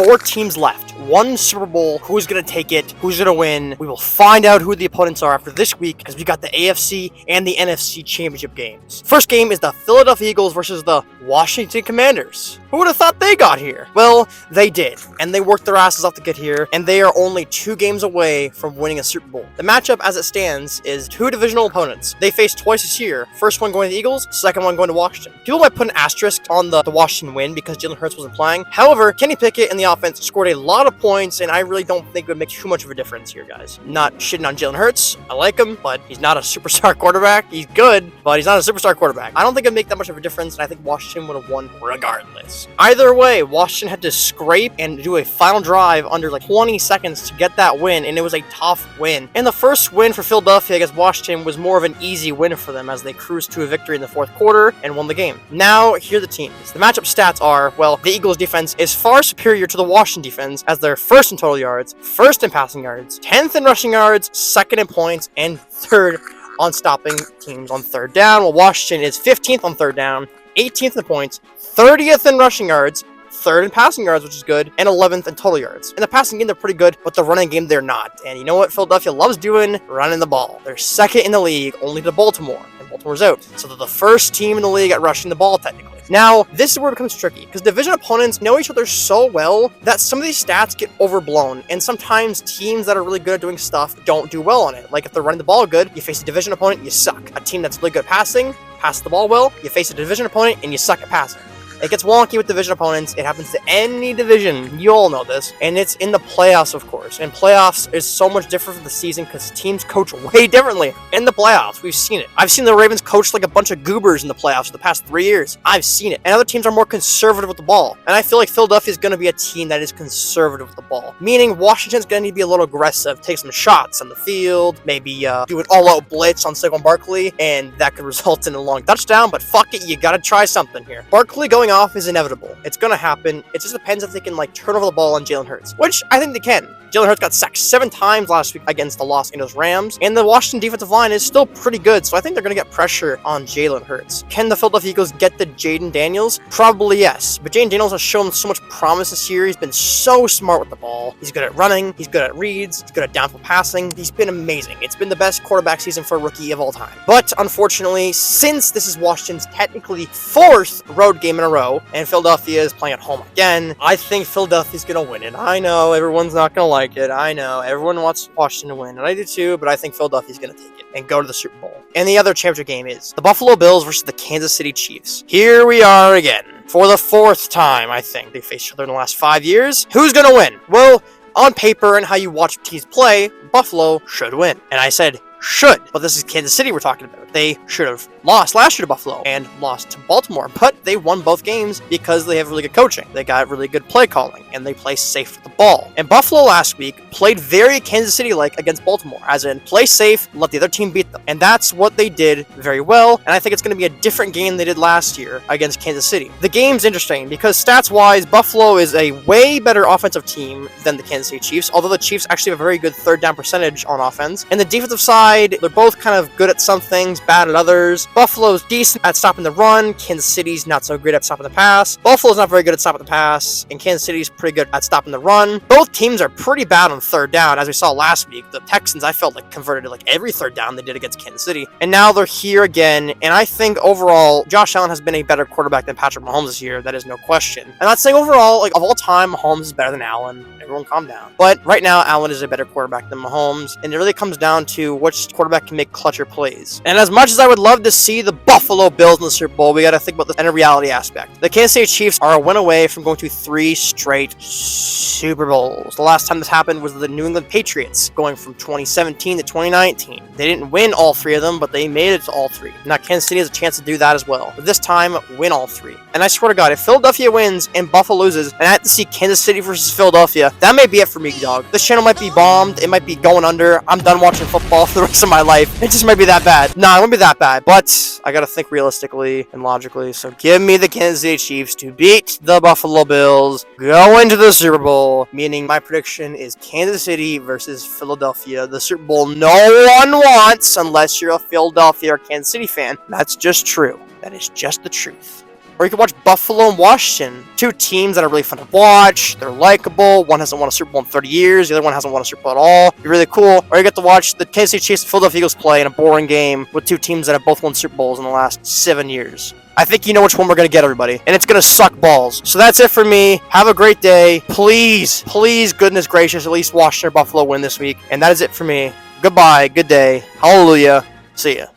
4 teams left. 1 Super Bowl. Who's going to take it? Who's going to win? We will find out who the opponents are after this week, because we got the AFC and the NFC championship games. First game is the Philadelphia Eagles versus the Washington Commanders. Who would have thought they got here? Well, they did, and they worked their asses off to get here, and they are only 2 games away from winning a Super Bowl. The matchup as it stands is 2 divisional opponents. They faced twice this year. First one going to the Eagles, second one going to Washington. People might put an asterisk on the Washington win because Jalen Hurts wasn't playing. However, Kenny Pickett and the offense scored a lot of points, and I really don't think it would make too much of a difference here, guys. Not shitting on Jalen Hurts. I like him, but he's not a superstar quarterback. He's good, but he's not a superstar quarterback. I don't think it'd make that much of a difference, and I think Washington would have won regardless. Either way, Washington had to scrape and do a final drive under like 20 seconds to get that win, and it was a tough win. And the first win for Philadelphia against Washington was more of an easy win for them as they cruised to a victory in the 4th quarter and won the game. Now, here are the teams. The matchup stats are, well, the Eagles defense is far superior to the Washington defense as they're 1st in total yards, 1st in passing yards, 10th in rushing yards, 2nd in points, and 3rd on stopping teams on 3rd down, while Washington is 15th on 3rd down, 18th in points, 30th in rushing yards, 3rd in passing yards, which is good, and 11th in total yards. In the passing game, they're pretty good, but the running game, they're not. And you know what Philadelphia loves doing? Running the ball. They're 2nd in the league, only to Baltimore, and Baltimore's out. So they're the 1st team in the league at rushing the ball, technically. Now, this is where it becomes tricky, because division opponents know each other so well that some of these stats get overblown, and sometimes teams that are really good at doing stuff don't do well on it. Like, if they're running the ball good, you face a division opponent, you suck. A team that's really good at passing, pass the ball well, you face a division opponent, and you suck at passing. It gets wonky with division opponents. It happens to any division. You all know this. And it's in the playoffs, of course. And playoffs is so much different from the season because teams coach way differently. In the playoffs, we've seen it. I've seen the Ravens coach like a bunch of goobers in the playoffs for the past 3 years. I've seen it. And other teams are more conservative with the ball. And I feel like Philadelphia is going to be a team that is conservative with the ball. Meaning Washington's going to need to be a little aggressive, take some shots on the field, maybe do an all-out blitz on Saquon Barkley, and that could result in a long touchdown. But fuck it, you got to try something here. Barkley going off is inevitable. It's gonna happen. It just depends if they can like turn over the ball on Jalen Hurts, which I think they can. Jalen Hurts got sacked 7 times last week against the Los Angeles Rams, and the Washington defensive line is still pretty good, so I think they're going to get pressure on Jalen Hurts. Can the Philadelphia Eagles get the Jaden Daniels? Probably yes, but Jaden Daniels has shown so much promise this year. He's been so smart with the ball. He's good at running, he's good at reads, he's good at downfield passing. He's been amazing. It's been the best quarterback season for a rookie of all time. But unfortunately, since this is Washington's technically 4th road game in a row, and Philadelphia is playing at home again, I think Philadelphia's going to win it. I know everyone's not going to like it. I know everyone wants Washington to win, and I do too, but I think Philadelphia's going to take it and go to the Super Bowl. And the other championship game is the Buffalo Bills versus the Kansas City Chiefs. Here we are again. For the 4th time, I think, they faced each other in the last 5 years. Who's going to win? Well, on paper and how you watch teams play, Buffalo should win. And I said should, but this is Kansas City we're talking about. They should have lost last year to Buffalo and lost to Baltimore, but they won both games because they have really good coaching. They got really good play calling, and they play safe with the ball. And Buffalo last week played very Kansas City-like against Baltimore, as in play safe, let the other team beat them. And that's what they did very well, and I think it's going to be a different game they did last year against Kansas City. The game's interesting because stats-wise, Buffalo is a way better offensive team than the Kansas City Chiefs, although the Chiefs actually have a very good 3rd down percentage on offense. And the defensive side, they're both kind of good at some things, bad at others. Buffalo's decent at stopping the run. Kansas City's not so great at stopping the pass. Buffalo's not very good at stopping the pass, and Kansas City's pretty good at stopping the run. Both teams are pretty bad on 3rd down, as we saw last week. The Texans, I felt like, converted like every 3rd down they did against Kansas City. And now they're here again, and I think overall, Josh Allen has been a better quarterback than Patrick Mahomes this year. That is no question. I'm not saying overall, like, of all time, Mahomes is better than Allen. Everyone calm down. But right now, Allen is a better quarterback than Mahomes, and it really comes down to which quarterback can make clutcher plays. And as much as I would love to see the Buffalo Bills in the Super Bowl, we got to think about this in a reality aspect. The Kansas City Chiefs are a win away from going to 3 straight Super Bowls. The last time this happened was the New England Patriots, going from 2017 to 2019. They didn't win all 3 of them, but they made it to all 3. Now, Kansas City has a chance to do that as well. But this time, win all 3. And I swear to God, if Philadelphia wins and Buffalo loses, and I have to see Kansas City versus Philadelphia, that may be it for me, dog. This channel might be bombed. It might be going under. I'm done watching football for the rest of my life. It just might be that bad. Nah, it won't be that bad. But I gotta think realistically and logically. So give me the Kansas City Chiefs to beat the Buffalo Bills, go into the Super Bowl, meaning my prediction is Kansas City versus Philadelphia. The Super Bowl no one wants unless you're a Philadelphia or Kansas City fan. That's just true. That is just the truth. Or you can watch Buffalo and Washington. Two teams that are really fun to watch. They're likable. One hasn't won a Super Bowl in 30 years. The other one hasn't won a Super Bowl at all. You're really cool. Or you get to watch the Kansas City Chiefs and Philadelphia Eagles play in a boring game with two teams that have both won Super Bowls in the last 7 years. I think you know which one we're going to get, everybody. And it's going to suck balls. So that's it for me. Have a great day. Please, goodness gracious, at least Washington or Buffalo win this week. And that is it for me. Goodbye. Good day. Hallelujah. See ya.